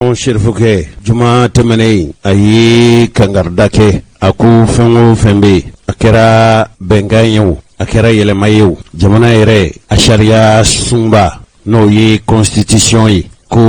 ɲɔrɔn sherifu kɛ juma tɛmɛnen a ye kangarida kɛ a ko fɛn o fɛn bɛ a kɛra bɛnkan ye o a kɛra yɛlɛma ye o jamana yɛrɛ a sariya sunba n'o ye constitution ye ko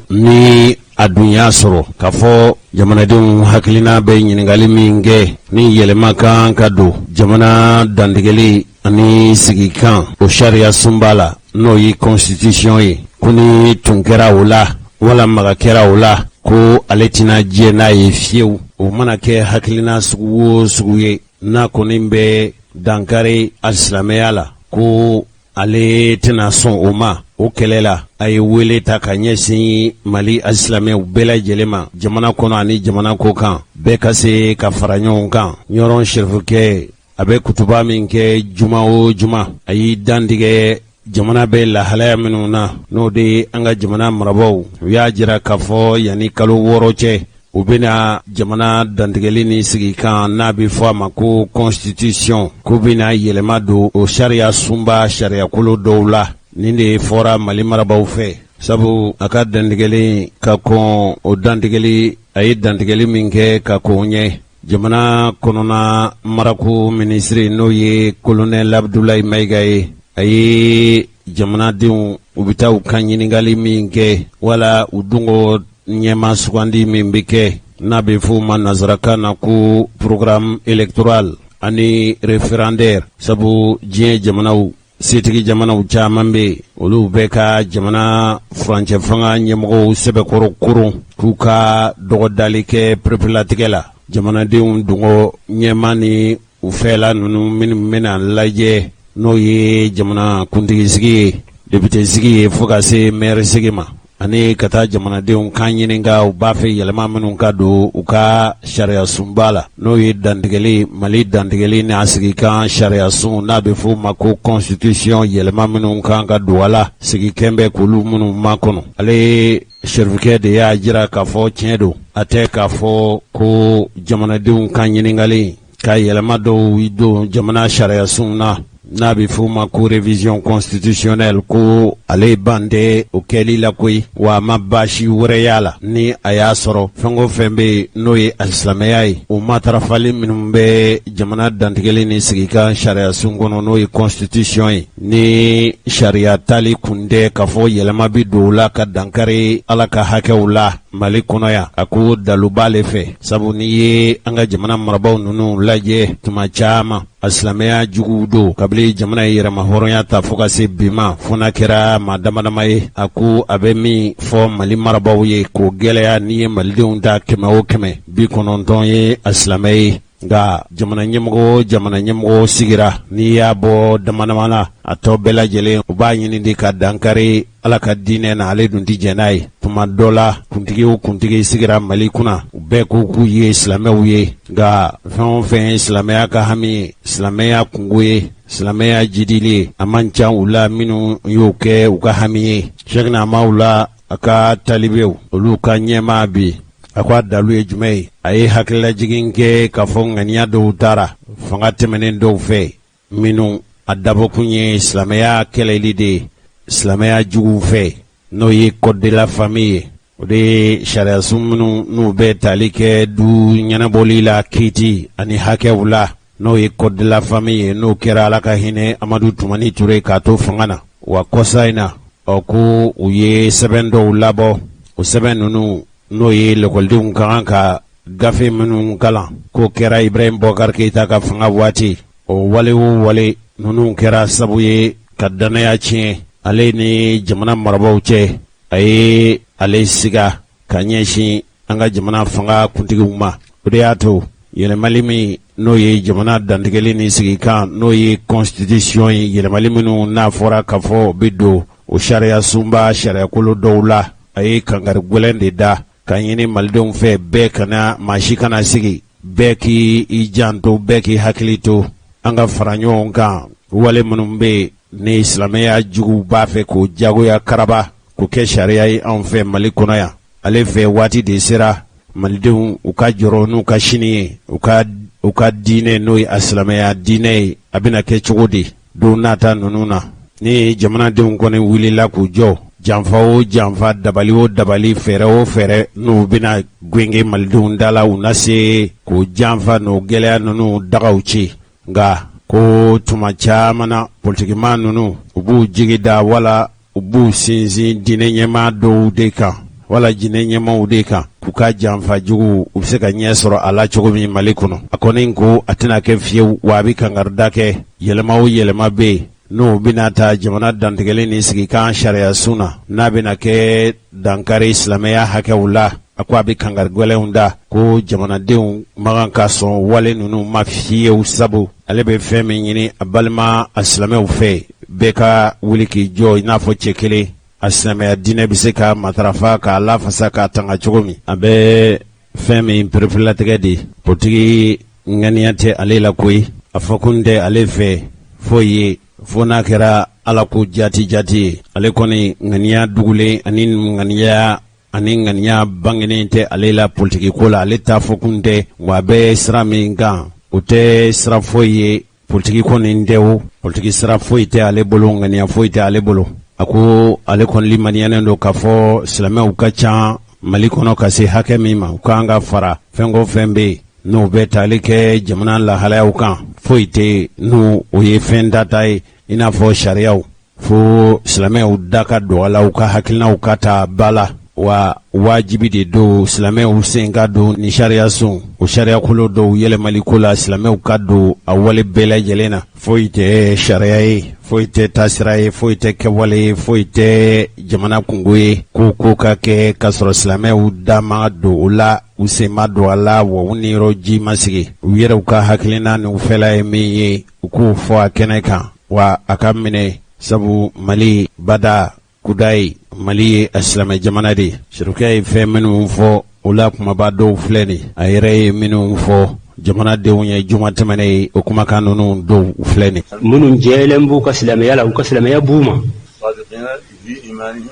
ni a dun y'a sɔrɔ k'a fɔ jamanadenw hakilina bɛ ɲininkali min kɛ ni yɛlɛma kan ka don jamana dantigɛli ani sigikan o sariya sunba la n'o ye constitution ye ko ni tun kɛra o la wala maga kɛra o la ko ale tɛna diɲɛ n'a ye fiyewu o mana kɛ hakilina sugu o sugu ye n'a kɔni bɛ dankari alisilamɛya la ko ale tɛna sɔn o ma o kɛlɛ la a ye wele ta ka ɲɛsin Mali alisilamɛw bɛɛ lajɛlen ma jamana kɔnɔ ani jamana kɔ kan bɛɛ ka se ka fara ɲɔgɔn kan ɲɔrɔn sherifikɛ a bɛ kutuba min kɛ juma o juma a y'i dantigɛ jamana bɛ lahalaya minnu na n'o de an ka jamana marabaw u y'a jira k'a fɔ yanni kalo 6 cɛ u bɛna jamana dantigɛli ni sigi kan n'a bɛ fɔ a ma ko constitution k'u bɛna yɛlɛma don o sariya sunba sariyakolo dɔw la nin de fɔra Mali marabaw fɛ sabu a ka dantigɛli ka kɔn o dantigɛli a ye dantigɛli min kɛ ka kɔn ɲɛ jamana kɔnɔna marako minisiri n'o ye colonel Abdoulaye Mayiga ye a ye jamanadenw u bɛ taa u ka ɲininkali min kɛ wala u dungo ɲɛma sugandi min bɛ kɛ n'a bɛ fɔ ma nazarakan na ko programme électoral ani référendaire sabu diɲɛ jamanaw setigi jamanaw caman bɛ olu bɛ ka jamana furancɛ fanga ɲɛmɔgɔw sɛbɛkɔrɔ kurun k'u ka dɔgɔdali kɛ perepelatigɛ la jamanadenw dungo ɲɛma ni u fɛla ninnu minnu bɛna lajɛ n'o ye jamana kuntigi sigi ye député sigi ye fo ka se maire sigi ma ani ka taa jamanadenw kan ɲininka u b'a fɛ yɛlɛma minnu ka don u ka sariya sunba la n'o ye dantigɛli Mali dantigɛli ni a sigi kan sariya sun n'a bɛ fɔ o ma ko constitution yɛlɛma minnu kan ka don a la sigi kɛn bɛ k'olu minnu makɔnɔ ale sherifikɛ de y'a jira k'a fɔ tiɲɛ don a tɛ k'a fɔ ko jamanadenw kan ɲininkali ka yɛlɛma dɔw don jamana sariya sun na n'a bɛ fɔ o ma ko révision constitutionnelle ko ale ban tɛ o kɛli la koyi wa a ma baasi wɛrɛ y'a la ni a y'a sɔrɔ fɛn o fɛn bɛ n'o ye alisilamɛya ye o matarafali minnu bɛ jamana dantigɛli ni sigi kan sariya sun kɔnɔ n'o ye constitution ye ni sariya tali kun tɛ k'a fɔ yɛlɛma bɛ don o la ka dankari Ala ka hakɛw la Mali kɔnɔ yan a ko dalu b'ale fɛ sabu n'i ye an ka jamana marabaw ninnu lajɛ tuma caman alisilamɛya juguw don kabini jamana ye yɛrɛma hɔrɔnya ta fo ka se bi ma fo n'a kɛra maa damadama ye a ko a bɛ min fɔ Mali marabaw ye k'o gɛlɛya n'i ye malidenw ta 100 o 100 90 ye alisilamɛ ye nka jamana ɲɛmɔgɔ sigira n'i y'a bɔ damadama na a tɔ bɛɛ lajɛlen u b'a ɲini de ka dankari Ala ka diinɛ na ale dun tɛ jɛn n'a ye tuma dɔ la kuntigi sigira Mali kunna u bɛɛ ko k'u ye silamɛw ye nka fɛn o fɛn ye silamɛya ka hami ye silamɛya kungo ye silamɛya jidili ye a man ca u la minnu y'o kɛ u ka hami ye Sɛkina Amaw la a ka talibew olu ka ɲɛmaa bi a ko a dalu ye jumɛn ye a ye hakililajigin kɛ k'a fɔ ŋaniya dɔw taara fanga tɛmɛnen dɔw fɛ minnu a dabɔkun ye silamɛya kɛlɛli de ye silamɛya juguw fɛ n'o ye code de la famille ye o de ye sariya sun minnu n'u bɛ tali kɛ du ɲɛnabɔli la kiiti ani hakɛw la n'o ye code de la famille ye n'o kɛra Ala ka hinɛ Amadu Tumani Ture k'a to fanga na wa kɔsa in na ko u ye sɛbɛn dɔw labɔ o sɛbɛn ninnu n'o ye lɛkɔlidenw ka kan ka gafe minnu kalan k'o kɛra Ibrahim Boubacar Keita ka fanga waati o wale o wale ninnu kɛra sabu ye ka danaya tiɲɛ ale ni jamana marabaw cɛ a ye ale siga ka ɲɛsin an ka jamana fanga kuntigiw ma o de y'a to yɛlɛmali min n'o ye jamana dantigɛli ni sigi kan n'o ye constitution ye yɛlɛmali minnu n'a fɔra k'a fɔ bɛ don o sariya sunba sariyakolo dɔw la a ye kangari gɛlɛn de da ka ɲini malidenw fɛ bɛɛ kana maa si kana sigi bɛɛ k'i janto bɛɛ k'i hakili to an ka fara ɲɔgɔn kan wale minnu bɛ ni silamɛya juguw b'a fɛ k'o jagoya karaba k'o kɛ sariya ye anw fɛ Mali kɔnɔ yan ale fɛ waati de sera malidenw u ka jɔrɔ n'u ka sini ye u ka diinɛ n'o ye silamɛya diinɛ ye a bɛna kɛ cogo di don nata ninnu na ni jamanadenw kɔni wulila k'u jɔ janfa o janfa dabali o dabali fɛɛrɛ o fɛɛrɛ n'u bena gwenge malidenw dala u na se k'o janfa n'o gwɛlɛya nunu dagaw ci nga ko tuma caaman na politikima nunu u b'u jigi da wala u b'u sinsin diinɛ ɲɛma dɔw de kan wala jinɛ ɲɛmaw de kan k'u ka janfa jugu u be se ka ɲɛ sɔrɔ a la cogo min Mali kɔnɔ a kɔni ko a tɛna kɛ fiyewu wa a bi kangarida kɛ yɛlɛma o yɛlɛma be yen n'o bena ta jamana dantigɛlen ni sigi kan sariya sun na n'a bena kɛ dankari silamɛya hakɛw la a ko a be kangarigwɛlɛnw da ko jamanadenw magan ka sɔn wale nunu ma fiyewu sabu ale be fɛn min ɲini a balima a silamɛw fɛ bɛɛ ka wuli k'i jɔ i n'a fɔ cɛ kelen a silamɛya diinɛ be se ka matarafa k'a lafasa k'a tanga cogo min a bɛ fɛn min perefilatigɛ de politigi ŋaniya tɛ ale la koyi a fɔ kun tɛ ale fɛ foyi ye fo n'a kɛra ala ko jati ye ale kɔni ŋaniya dugulen ani ŋaniya bangenen tɛ ale la politigi ko la ale t'a fɔ kun tɛ wa a bɛ sira min kan o tɛ sira foyi ye politigi kɔni tɛ o politigi sira foyi tɛ ale bolo ŋaniya foyi tɛ ale bolo a ko ale kɔni limaniyalen don k'a fɔ silamɛw ka ca Mali kɔnɔ ka se hakɛ min ma u k'an ka fara fɛn ko fɛn bɛ yen n'o bɛ tali kɛ jamana lahalayaw kan foyi tɛ n'o o ye fɛn data ye i n'a fɔ sariyaw fo silamɛw da ka don a la u ka hakilinaw ka ta ba la wa wajibi de don silamɛw sen ka don ni sariya sun o sariya kolo dɔw yɛlɛmali ko la silamɛw ka don a wale bɛɛ lajɛlen na foyi tɛ sariya ye foyi tɛ taasira ye foyi tɛ kɛwale ye foyi tɛ jamana kungo ye ko ka kɛ k'a sɔrɔ silamɛw da ma don o la u sen ma don a la wa u niyɔrɔ ji ma sigi u yɛrɛw ka hakilina ni u fɛla ye min ye u k'o fɔ a kɛnɛ kan wa a ka minɛ sabu Mali bada kudayi Mali ye a silamɛ jamana de surukɛ ye fɛn minnu fɔ o la kumaba dɔw filɛ ni a yɛrɛ ye minnu fɔ jamanadenw ye juma tɛmɛnen ye o kumakan ninnu dɔw filɛ ni minnu jɛlen b'u ka silamɛya la u ka silamɛya b'u ma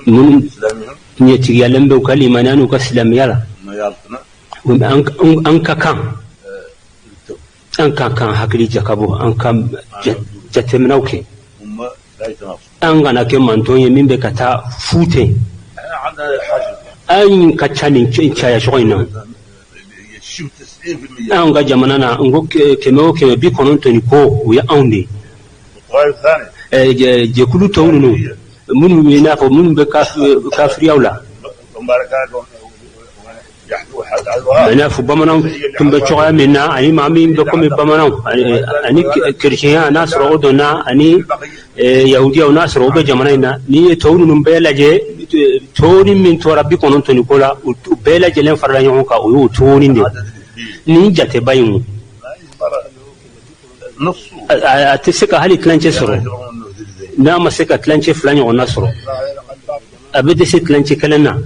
minnu ɲɛtigiyalen bɛ u ka limaniya n'u ka silamɛya la an ka kan hakili jakabɔ an ka jateminɛw kɛ an kana kɛ manton ye min bɛ ka taa fute an ka ca nin caya cogo in na an ka jamana na n ko 90 ko o ye anw de ye jɛkulu tɔw ninnu minnu ye n'a fɔ minnu bɛ kafiriyaw la i n'a fɔ bamananw tun bɛ cogoya min na ani maa min bɛ komi bamananw ani kerecɛnya n'a sɔrɔ o dɔnna ani yahudiyaw n'a sɔrɔ o bɛ jamana in na n'i ye tɔw ninnu bɛɛ lajɛ tɔɔni min tora 90 ko la u bɛɛ lajɛlen farala ɲɔgɔn kan o y'o tɔɔni de ni jateba in a tɛ se ka hali tilancɛ sɔrɔ n'a ma se ka tilancɛ 2 ɲɔgɔn na sɔrɔ a bɛ dɛsɛ tilancɛ 1 na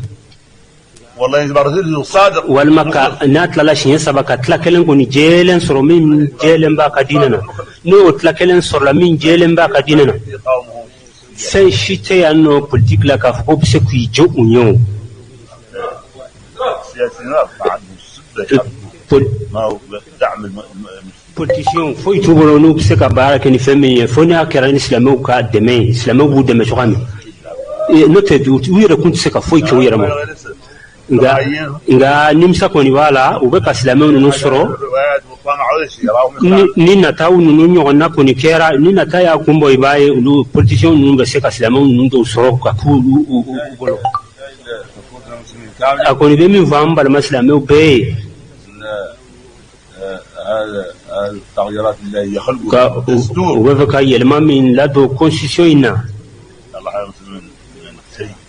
walima n'a tilala siɲɛ 3 ka tila 1 kɔni jɛlen sɔrɔ min jɛlen b'a ka diinɛ na n'o tila 1 sɔrɔla min jɛlen b'a ka diinɛ na fɛn si tɛ yan nɔ politique la k'a fɔ ko bɛ se k'i jɔ u ɲɛ o politiciens foyi t'u bolo n'u bɛ se ka baara kɛ ni fɛn min ye fo n'a kɛra ni silamɛw ka dɛmɛ ye silamɛw b'u dɛmɛ cogoya min n'o tɛ u yɛrɛ kun tɛ se ka foyi kɛ u yɛrɛ ma nka nimisa kɔni b'a la u bɛ ka silamɛw ninnu sɔrɔ ni nataw ninnu ɲɔgɔnna kɔni kɛra ni nata y'a kun bɔ i b'a ye olu politiciens ninnu bɛ se ka silamɛw ninnu dɔw sɔrɔ ka k'u bolo a kɔni bɛ min fɔ an balima silamɛw bɛɛ ye u bɛ fɛ ka yɛlɛma min ladon constitution in na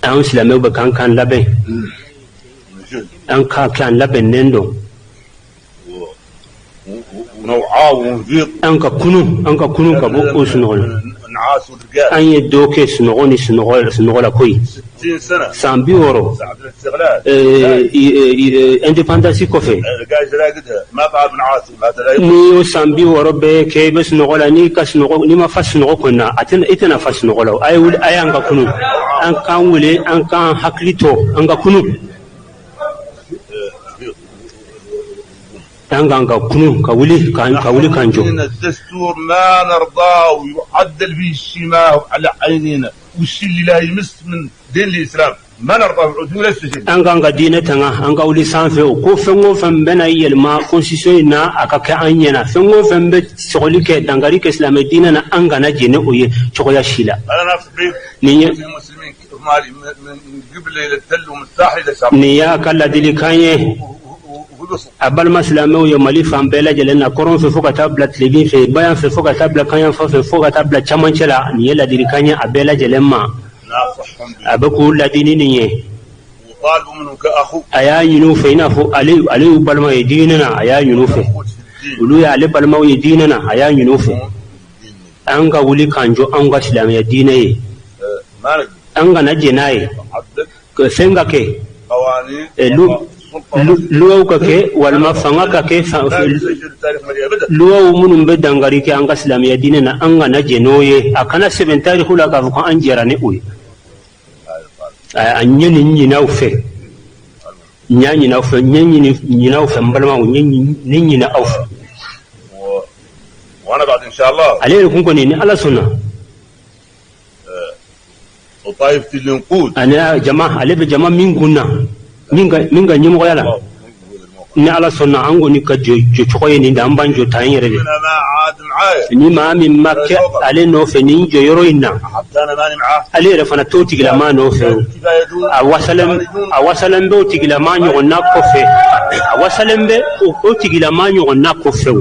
an silamɛw bɛ k'an kan labɛn an ka kan labɛnnen don an ka kunu ka bɔ o sunɔgɔ la an ye dɔ kɛ sunɔgɔ ni sunɔgɔ la koyi san 60 indépendance kɔfɛ n'i y'o san 60 bɛɛ kɛ i bɛ sunɔgɔ la n'i ma fa sunɔgɔ kɔni na i tɛna fa sunɔgɔ la a ye an ka kunu an k'an wele an k'an hakili to an ka kunu an k'an ka kunu ka wuli k'an jɔ وش اللي لا يمس من دين الإسلام ما نرضى بالعدول ولا السجن. أنغا دينتنا أنغا ولي سانفي وكوفنغو فمبنا يلما كونسيسيونا أكاكا أنينا فنغو فمبت سغوليك دانغاريك إسلام ديننا أنغا نجينا وي شغويا شيلا. أنا نفس بيت المسلمين مالي من قبل التل ومن الساحل إلى شرق. نيا كلا ديلي كاني أبل مسلمو يمالي فامبلا جلنا كورون في فوق تابلة تلبين في بيان في فوق تابلة كاين في فوق تابلة شمانشلا نيا لا ديلي كاني أبلا جلما أبكو لا ديني نيا وطالبوا منه كأخو أيا ينوفي نافو علي بالما يديننا أيا ينوفي ولو يا علي بالما يديننا أيا ينوفي أنغا ولي كانجو أنغا إسلام يديني أنغا نجيناي فينغا كي قوانين luwa kake walma fanga kake luwa munun be dangari ke anga islamiya dine na anga na jenoye akana sebentari hula ka ko anjera ne uyi anyeni nyina ufe nyanyi na ufe nyanyi nyina ufe mbalma nyanyi na ufe وانا بعد ان شاء الله عليه يكون كوني على سنه وطائفه النقود انا جماعه عليه بجماعه من كنا minga nyimo yala ni ala sonna ango ni ka jo chokoye ni ndamba njo tanyere ni ma mi makke ale no fe ni jo yoro inna ale re fana to tigila ma no fe awasalam be tigila ma nyo na ko fe awasalam be o tigila ma nyo na ko fe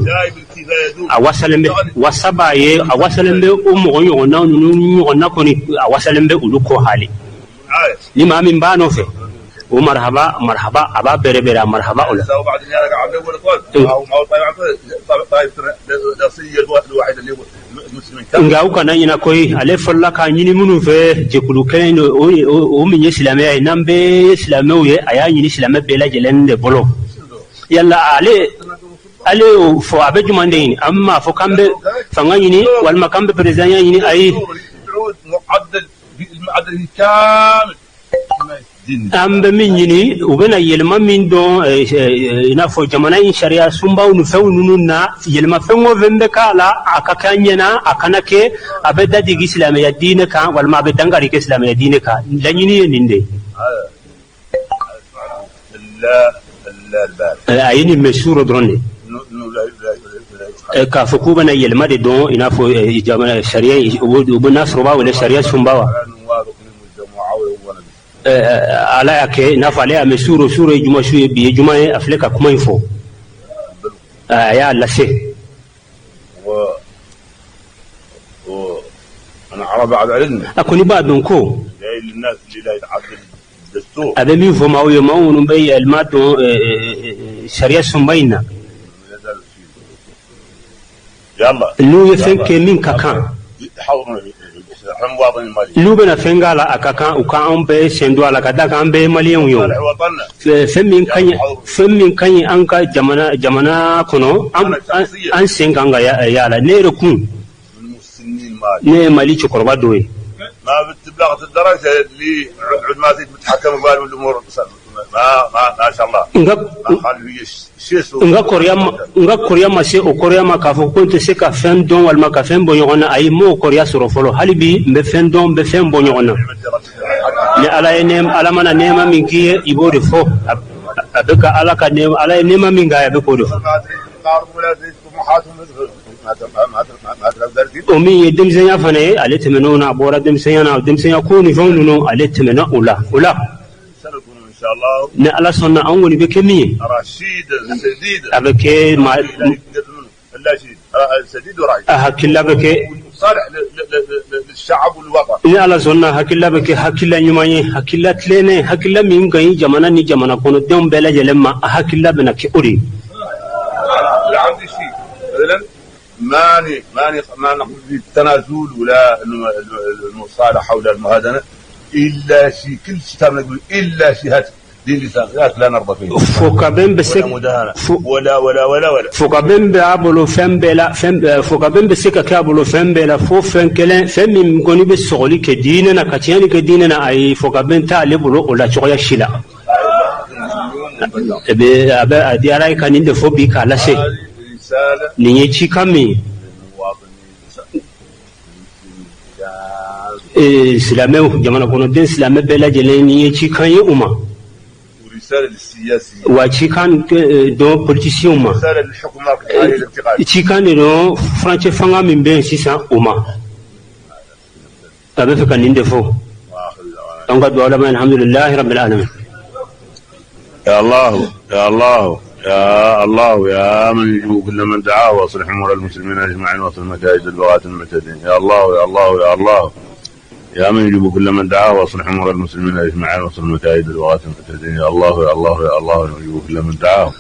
awasalam be wasabaye awasalam be o mo nyo na nyo na ko ni awasalam be ulu ko hali ni ma mi ba no fe ومرحبا مرحبا ابا بربرا مرحبا ولا وبعد ان يرجع عبد او طيب الواحد اللي هو المسلمين ngau kana ina koi ale folla ka nyini munu fe jekulu kene o min islamé ay nambe islamé ye aya nyini islamé bela jelende bolo yalla ale fo abe jumande ni amma fo kambe fanga nyini wal makambe president nyini ay معدل المعدل كامل ambe min yini ubena yelma min don ina fo jamana in sharia sumbaw nu fewnunu na yelma fengo vembe kala akakanyena akanake abeda digi islamiyya dine ka wal ma bedangari ke islamiyya dine ka lanyini ninde la ayini mesuro drone ka fuku bana yelma de don ina fo jamana sharia ubena sroba wala sharia sumbawa ala yake nafale amesuru sura juma shuye bi juma afleka kuma info ya lase انا عرب بعد علم akuni ba donko جاي للناس اللي لا يتعدل الدستور ade mi fo ma yo maunu be almato sharia sumbaina يلا lu yefenke min kakan حاضرنا lu bena fengala akaka uka ambe sendo ala kada ka ambe maliyen yo femmin kanyi anka jamana kono an senganga yala ne rekun ne mali chokorba doye ما بتبلغت الدرجه اللي عد ما زيد متحكم بال الامور ما شاء الله nga korea ma se o korea ma ka fo ko te se ka fen don wal ma ka fen bo yona ay mo korea soro folo halibi be fen don be fen bo yona ni ala enem ala mana nema min kiye ibode fo abeka ala ka nema ala nema min ga ya be ko do o mi yedem zenya fane ale temeno na bora dem senya ko ni fonu no ale temena ula ان شاء الله ne ala sonna an woni be kemi رشيد سديد avec ma لا شيء سديد ورعي hakilla beke صالح للشعب والوطن ne ala sonna hakilla beke hakilla nyumanye hakilla tlene hakilla min gayi jamana ni jamana kono dem bela jelema hakilla bena ke uri لا عندي شيء مثلا ما نقول بالتنازل ولا المصالحه ولا المهادنه الا شيء كل شيء نقول الا شيء دين لسان لا نرضى فيه foka bembe se ولا ولا ولا ولا foka bembe abolo fembela foka bembe se ka abolo fembela fo fenkelen femmi ngoni be sogoli ke dine na katiani ke dine na ay foka benta lebolo ola choya shila ebe abe adiara kaninde fo bi kala se ni chi kami إسلامه جمانا كونو دين إسلامه بلا جليني يشيكان يوما ورسالة للسياسيين وشيكان دو بوليتيسيون ما رسالة للحكومات الانتقالية شيكان دو فرانشي فانا من بين سيسا أوما أبي فكان ندفو تنقد وعلماء الحمد لله رب العالمين. يا الله يا الله يا الله يا من يجيب كل من دعاه واصلح امور المسلمين اجمعين واصل مكائد البغاة المعتدين. يا الله يا الله يا الله يا من يجيب كل من دعاه واصلح امور المسلمين اجمعين واصل مكائد البغاة المعتدين. يا الله يا الله يا الله يا من يجيب كل من دعاه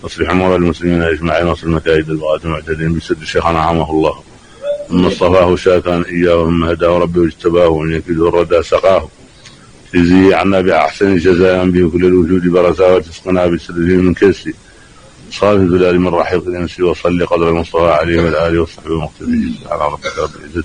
واصلح امور المسلمين اجمعين واصل مكائد البغاة المعتدين. بسد شيخنا عامه الله ثم اصطفاه شاكرا اياه ومن هداه ربه واجتباه ومن يكيد الردى سقاه. جزي عنا بأحسن جزاء بكل الوجود برزا وتسقنا بسره من كسي صافي ذلال من رحيق الانس وصلي قدر المصطفى عليه والآله والصحبه ومقتديه سبحان ربك رب العزة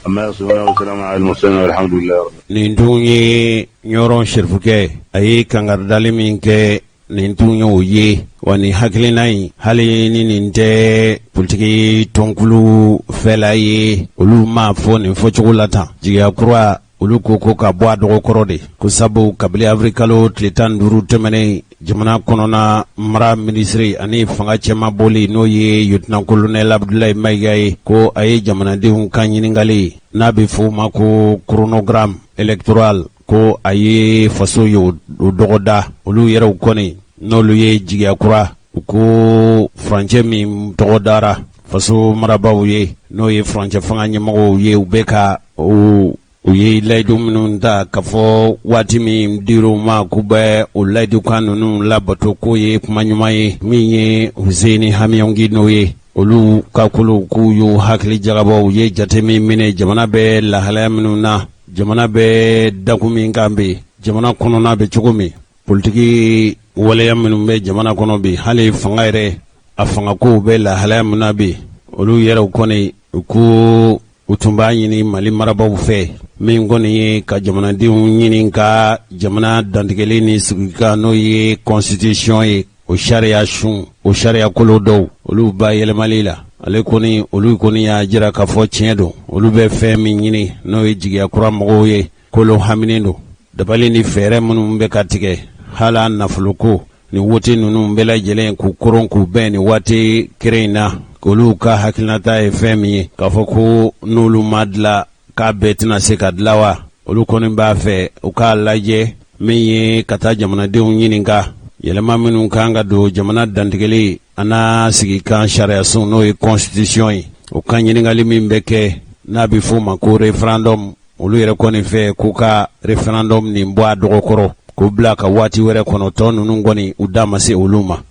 أما يصفون وسلام على المرسلين والحمد لله رب نينتوني نيورون شرفكي أي كانغار دالمينكي نينتوني ويه wani hakilinayi hali ni nin tɛ politiki tɔnkulu fɛla ye olu ma fɔ nin fɔcogo la tan jigiya kura olu ko ka bɔ a dɔgɔkɔrɔ de ko sabu kabili afrikalo tile 15 tɛmɛnen jamana kɔnɔna mara minisiri ani fanga cɛma bɔli n'o ye lieutenant colonel Abdoulaye Mayiga ye ko a ye jamanadenw ka ɲiningali n'a bɛ fɔ o ma ko chronogramme électoral ko a ye faso ye o dɔgɔda olu yɛrɛw kɔni n'olu ye jigiya kura ko furancɛ min tɔgɔ dara faso marabaw ye n'o ye furancɛ fanga ɲɛmɔgɔw ye u bɛ ka u ye layidu minnu ta k'a fɔ waati min dir'u ma k'u bɛ o layidukan ninnu labato k'o ye kuma ɲuman ye min ye Huseni Hamiyangi n'o ye olu ka kulu k'u y'u hakili jagabɔ u ye jate min minɛ jamana bɛ lahalaya minnu na jamana bɛ dakun min kan bi jamana kɔnɔna bɛ cogo min politiki waleya minnu bɛ jamana kɔnɔ bi hali fanga yɛrɛ a fanga ko bɛ lahalaya min na bi olu yɛrɛw kɔni ko u tun b'a ɲini Mali marabaw fɛ min kɔni ye ka jamanadenw ɲini ka jamana dantigɛli ni sigika n'o ye constitution ye o sariya sun o sariya kolo dɔw olu ba yɛlɛmali la ale kɔni olu kɔni y'a jira k'a fɔ tiɲɛ don olu bɛ fɛn min ɲini n'o ye jigiya kura mɔgɔw ye kolon haminen don dabali ni fɛɛrɛ minnu bɛ ka tigɛ hala nafoloko ni wote ninnu bɛɛ lajɛlen k'u koron k'u bɛn ni waati keren in na k'olu ka hakilinata ye fɛn min ye k'a fɔ ko n'olu ma dila k'a bɛɛ tɛna se ka dila wa olu kɔni b'a fɛ u k'a lajɛ min ye ka taa jamanadenw ɲininka yɛlɛma minnu kan ka don jamana dantigɛli an n'a sigikan sariyasun n'o ye constitution ye o ka ɲiningali min bɛ kɛ n'a bɛ f'o ma ko référendum olu yɛrɛ kɔni fɛ k'u ka référendum nin bɔ a dɔgɔkɔrɔ k'u bila ka waati wɛrɛ kɔnɔ tɔ ninnu kɔni u da ma se olu ma.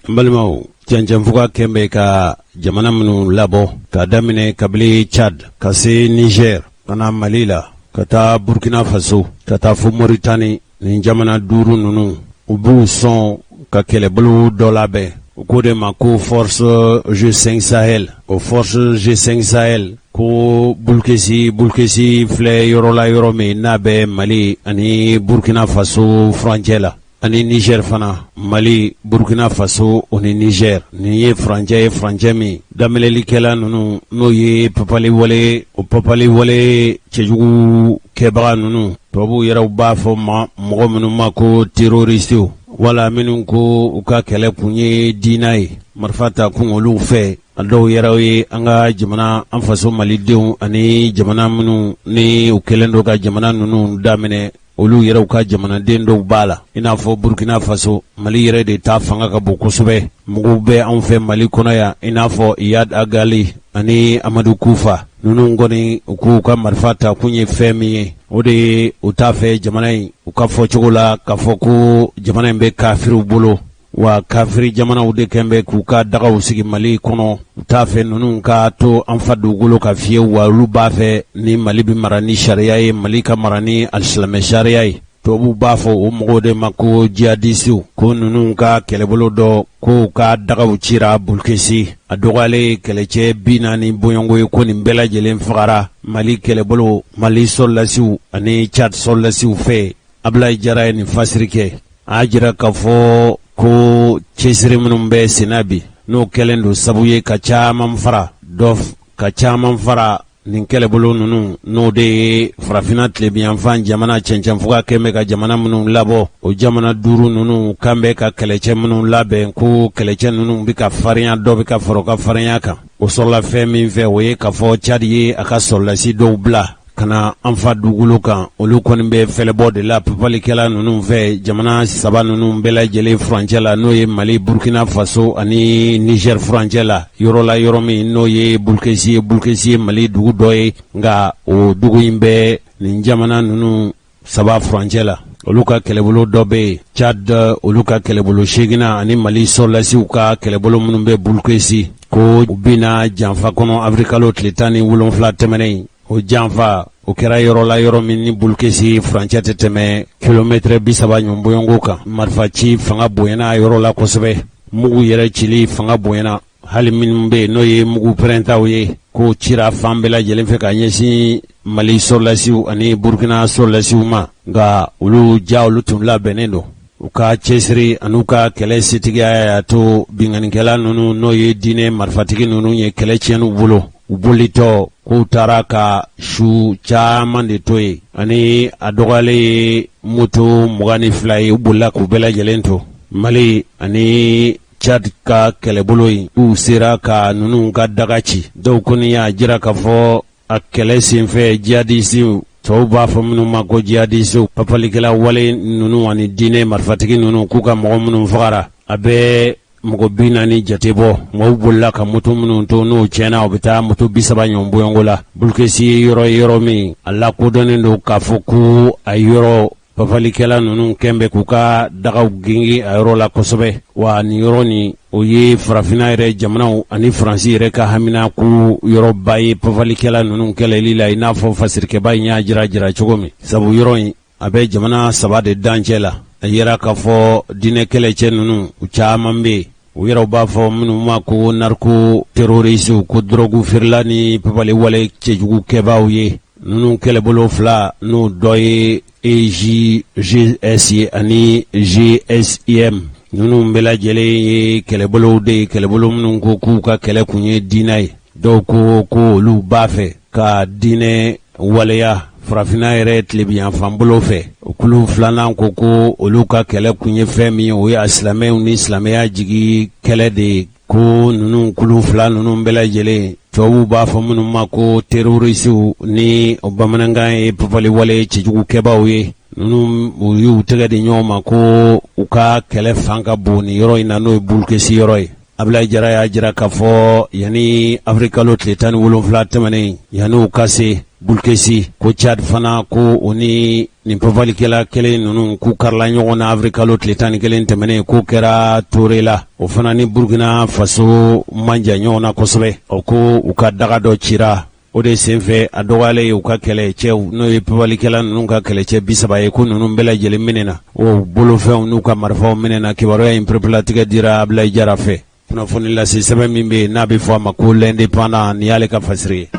n balimaw cɛncɛnfuga kɛn bɛ ka jamana minnu labɔ ka daminɛ kabili Chad ka se Niger ka na Mali la ka taa Burkina Faso ka taa fo Mauritanie ni jamana 5 ninnu u b'u sɔn ka kɛlɛbolo dɔ labɛn u ko de ma ko force G5 Sahel o force G5 Sahel ko bulkesi filɛ yɔrɔ la yɔrɔ min n'a bɛ Mali ani Burkina Faso furancɛ la ani Niger fana Mali Burkina Faso o ni Niger nin ye furancɛ min daminɛlikɛla ninnu n'o ye papali wale cɛjugu kɛbaga ninnu tubabuw yɛrɛw b'a fɔ mɔgɔ minnu ma ko terroristew wala minnu ko u ka kɛlɛ kun ye diina ye marifa ta kun olu fɛ a dɔw yɛrɛw ye an ka jamana an faso malidenw ani jamana minnu ni u kɛlen do ka jamana ninnu daminɛ olu yɛrɛw ka jamanaden dɔw b'a la i n'a fɔ Burkina Faso Mali yɛrɛ de ta fanga ka bon kosɛbɛ mɔgɔw bɛ anw fɛ Mali kɔnɔ yan i n'a fɔ Iyad Agali ani Amadu Kufa ninnu kɔni u k'u ka marifa ta kun ye fɛn min ye o de ye u t'a fɛ jamana in u ka fɔ cogo la k'a fɔ ko jamana in bɛ kafiriw bolo wa kafiri jamanaw de kɛn bɛ k'u ka dagaw sigi Mali kɔnɔ u t'a fɛ ninnu ka to an fa dugukolo ka fiyɛ wa olu b'a fɛ ni Mali bɛ mara ni sariya ye Mali ka mara ni alisilamɛ sariya ye tubabuw b'a fɔ o mɔgɔw de ma ko jihadisiw ko ninnu ka kɛlɛbolo dɔ k'u ka dagaw cira Bulkesi a dɔgɔyalen kɛlɛcɛ 40 bɔɲɔgɔnko ye ko nin bɛɛ lajɛlen fagara Mali kɛlɛbolo Mali sɔrɔdasiw ani Chad sɔrɔdasiw fɛ Ablaye Jara ye nin fasiri kɛ a jira k'a fɔ ko cɛsiri minnu bɛ senna bi n'o kɛlen don sabu ye ka caaman fara nin kɛlɛbolo nunu n'o de ye farafina tilebiyanfan jamana cɛncɛnfuga kɛmɛ ka jamana minnu labɔ o jamana 5 nunu kan bɛ ka kɛlɛcɛ minnu labɛn ko kɛlɛcɛ nunu bi ka farinya dɔ bi ka fara ka farinya kan o sɔrɔla fɛn min fɛ o ye k'a fɔ Cadi ye a ka sɔrɔlasi dɔw bila kana an fa dugukolo kan olu kɔni bɛ fɛlɛbɔ de la papalikɛla nunu fɛ jamana 3 nunu bɛɛ lajɛlen furancɛ la n'o ye Mali Burkina Faso ani Niger furancɛ la yɔrɔ min n'o ye Bulkesi ye Mali dugu dɔ ye nka o dugu in bɛ nin jamana nunu 3 furancɛ la olu ka kɛlɛbolo dɔ bɛ Chad olu ka kɛlɛbolo 8 ani Mali sɔrɔlasiw ka kɛlɛbolo minnu bɛ Bulkesi ko u bina janfa kɔnɔ Afrikalo tile 17 tɛmɛnen o janfa o kɛra yɔrɔ min ni Bulkesi furancɛ tɛ tɛmɛ kilomètre 30 ɲɔnbɔyɔngo kan marifa ci fanga bonyana yɔrɔ la kosɛbɛ mugu yɛrɛ cili fanga bonyana hali minnu bɛ n'o ye mugu pɛrɛntaw ye ko cira fan bɛɛ lajɛlen fɛ ka ɲɛsin Mali sɔrɔlasiw ani Burkina sɔrɔlasiw ma nka olu tun labɛnnen don u ka cɛsiri an'u ka kɛlɛ setigiya y'a to binganikɛla nunu n'o ye diinɛ marifatigi nunu ye kɛlɛ tiɲɛn'u bolo u bolitɔ k'u taara ka su caaman de to ye ani a dɔgɔyalen ye moto 22 ye u bolila k'u bɛɛ lajɛlen to Mali ani Chad ka kɛlɛbolo in u sera ka nunu ka daga ci dɔw kɔni y'a jira k'a fɔ a kɛlɛ senfɛ jihadisiw tɔw b'a fɔ minnu ma ko jihadisiw papalikɛla wale nunu ani diinɛ marifatigi nunu k'u ka mɔgɔ minnu fagara a bɛ mɔgɔ 40 jate bɔ mɔgɔw bolila ka moto minnu to n'o tiɲɛna u bɛ taa moto 30 ɲɔnbɔyɔngo la Bulkesi yɔrɔ min a lakodɔnnen don k'a fɔ ko a yɔrɔ papalikɛla nunu kɛnbɛ k'u ka dagaw gengi a yɔrɔ la kosɛbɛ wa nin yɔrɔ nin o ye farafina yɛrɛ jamanaw ani Faransi yɛrɛ ka hamina ko yɔrɔba ye papalikɛla nunu kɛlɛli la i n'a fɔ fasirikɛba in y'a jira cogo min sabu yɔrɔ in a bɛ jamana 3 de dancɛ la a yɛrɛ k'a fɔ diinɛ kɛlɛcɛ nunu u caaman bɛ yen u yɛrɛw b'a fɔ minnu ma ko narko terroriste ko drogue feerela ni papaliwale cɛjugukɛbaaw ye nunu kɛlɛbolo 2 n'o dɔ ye EJGS ye ani GSIM nunu bɛɛ lajɛlen ye kɛlɛbolow de ye kɛlɛbolo minnu ko k'u ka kɛlɛ kun ye diinɛ ye dɔw ko olu b'a fɛ ka diinɛ waleya farafina yɛrɛ tilebiyanfan bolo fɛ o kulu 2nan ko olu ka kɛlɛ kun ye fɛn min o ye silamɛw ni silamɛya jigi kɛlɛ de ye ko nunu kulu 2 nunu bɛɛ lajɛlen tubabuw b'a fɔ minnu ma ko terrorisiw ni bamanankan ye papaliwale cɛjugukɛbaaw ye nunu u y'u tɛgɛ di ɲɔgɔn ma ko u ka kɛlɛ fan ka bon ni yɔrɔ in na n'o ye Bulkesi yɔrɔ ye Ablaye Jara y'a jira k'a fɔ yani Afrikalo tile 17 tɛmɛnen yani u ka se Bulkesi ko Chad fana ko o ni nin papalikɛla kelen nunu k'u karila ɲɔgɔn na Afrikalo tile 11 tɛmɛnen k'o kɛra Ture la o fana ni Burkina Faso manja ɲɔgɔn na kosɛbɛ o ko u ka daga dɔ cira o de senfɛ a dɔgɔyalen ye u ka kɛlɛcɛw n'o ye papalikɛla nunu ka kɛlɛcɛ 30 ye ko nunu bɛɛ lajɛlen minɛna o bolofɛnw n'u ka marifaw minɛna kibaruya in perepelatigɛ dira Ablaye Jara fɛ kunnafoni lase sɛbɛn min bɛ n'a bɛ fɔ a ma ko l'indépendant ni y'ale ka fasiri ye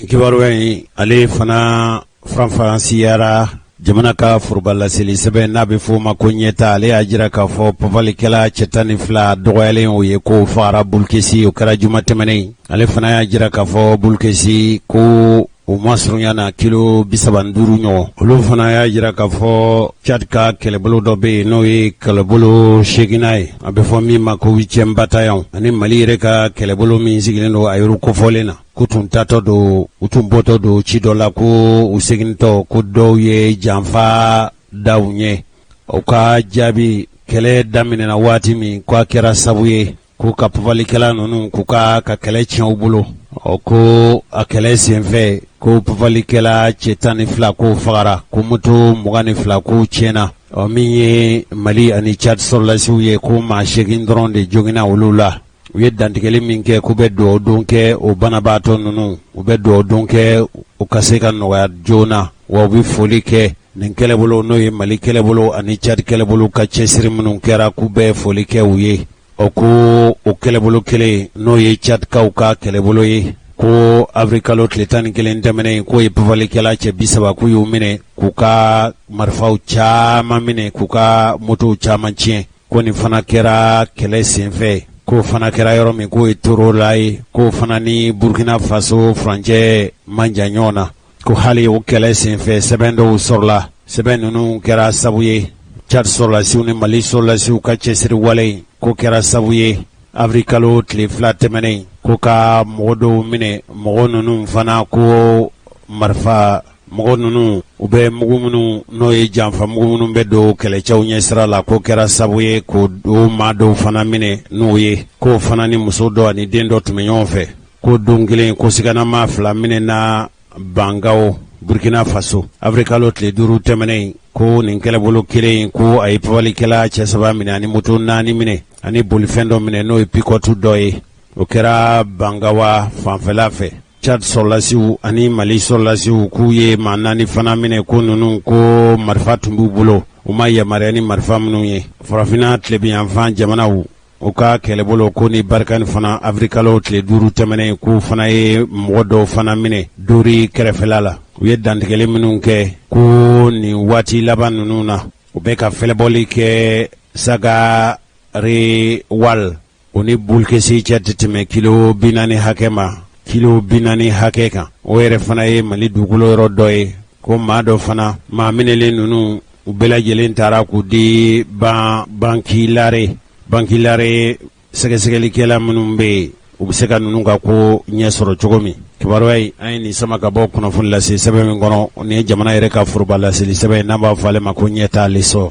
kibaruya in ale fana faranfasiyara jamana ka foroba laseli sɛbɛn n'a bɛ fɔ o ma ko ɲɛta ale y'a jira k'a fɔ papalikɛla cɛ 12 dɔgɔyalen o ye ko fagara Bulkesi o kɛra juma tɛmɛnen ale fana y'a jira k'a fɔ Bulkesi ko o ma surunya na kilo 35 ɲɔgɔn olu fana y'a jira k'a fɔ Chad ka kɛlɛbolo dɔ bɛ yen n'o ye kɛlɛbolo 8 ye a bɛ fɔ min ma ko 8e bataillon ani Mali yɛrɛ ka kɛlɛbolo min sigilen don a yɔrɔ kofɔlen na ko tun tatɔ don u tun bɔtɔ don ci dɔ la ko u segintɔ ko dɔw ye janfa da u ɲɛ o ka jaabi kɛlɛ daminɛna waati min ko a kɛra sabu ye ko ka papalikɛla nunu k'u ka kɛlɛ tiɲɛ u bolo o ko a kɛlɛ senfɛ ko papalikɛla cɛ 12 ko fagara ko moto 22 ko tiɲɛna min ye Mali ani Chad sɔrɔlasiw ye ko maa 8 dɔrɔn de jogina olu la u ye dantigɛli min kɛ k'u bɛ dugawu don kɛ o banabaatɔ nunu u bɛ dugawu don kɛ u ka se ka nɔgɔya joona wa u bɛ foli kɛ nin kɛlɛbolo n'o ye Mali kɛlɛbolo ani Chad kɛlɛbolo ka cɛsiri minnu kɛra k'u bɛ foli kɛ u ye o ko o kɛlɛbolo kelen n'o ye Chad kaw ka kɛlɛbolo ye ko avrikalo tile 11 tɛmɛnen ko ye pavalikɛla cɛ 30 k'u y'u minɛ k'u ka marifaw caaman minɛ k'u ka motow caaman tiɲɛ ko nin fana kɛra kɛlɛ senfɛ k'o fana kɛra yɔrɔ min k'o ye toro la ye k'o fana ni Burkina Faso furancɛ man jan ɲɔgɔn na ko hali o kɛlɛ senfɛ sɛbɛn dɔw sɔrɔla sɛbɛn ninnu kɛra sabu ye Tchad sɔrɔlasiw ni Mali sɔrɔlasiw ka cɛsiri wale ko kɛra sabu ye avrikalo tile 2 tɛmɛnen ko ka mɔgɔ dɔw minɛ mɔgɔ ninnu fana ko marifa mɔgɔ ninnu u bɛ mugu minnu n'o ye janfa mugu minnu bɛ don kɛlɛcɛw ɲɛsira la ko kɛra sabu ye k'o maa dɔw fana minɛ n'o ye k'o fana ni muso dɔ ani den dɔ tun bɛ ɲɔgɔn fɛ ko don kelen ko siganama 2 minɛ na Bangaw Burkina Faso avrikalo tile 5 tɛmɛnen ko nin kɛlɛbolo kelen ko a ye pavalikɛla cɛ 3 minɛ ani moto 4 minɛ ani bolifɛn dɔ minɛ n'o ye pikɔtu dɔ ye o kɛra Bangawa fanfɛla fɛ Tchad sɔrɔlasiw ani Mali sɔrɔlasiw k'u ye maa 4 fana minɛ ko ninnu ko marifa tun b'u bolo u ma yamaruya ni marifa minnu ye farafinna tilebiyanfan jamanaw u ka kɛlɛbolo ko ni barikani fana avrikalo tile 5 tɛmɛnen k'u fana ye mɔgɔ dɔw fana minɛ dori kɛrɛfɛla la u ye dantigɛli minnu kɛ ko nin waati laban ninnu na u bɛ ka fɛlɛbɔli kɛ Sagare wal o ni Bulkesi cɛ tɛ tɛmɛ kilo 40 hakɛ ma kilo 40 hakɛ kan o yɛrɛ fana ye Mali dugukolo yɔrɔ dɔ ye ko maa dɔ fana maa minɛlen ninnu u bɛɛ lajɛlen taara k'u di bankilare sɛgɛsɛgɛlikɛla minnu bɛ yen u bɛ se ka ninnu ka ko ɲɛ sɔrɔ cogo min kibaruya yi an ye nin sama ka bɔ kunnafoni lase sɛbɛn min kɔnɔ nin ye jamana yɛrɛ ka foroba laseli sɛbɛn n'an b'a fɔ ale ma ko ɲɛtaale sɔrɔ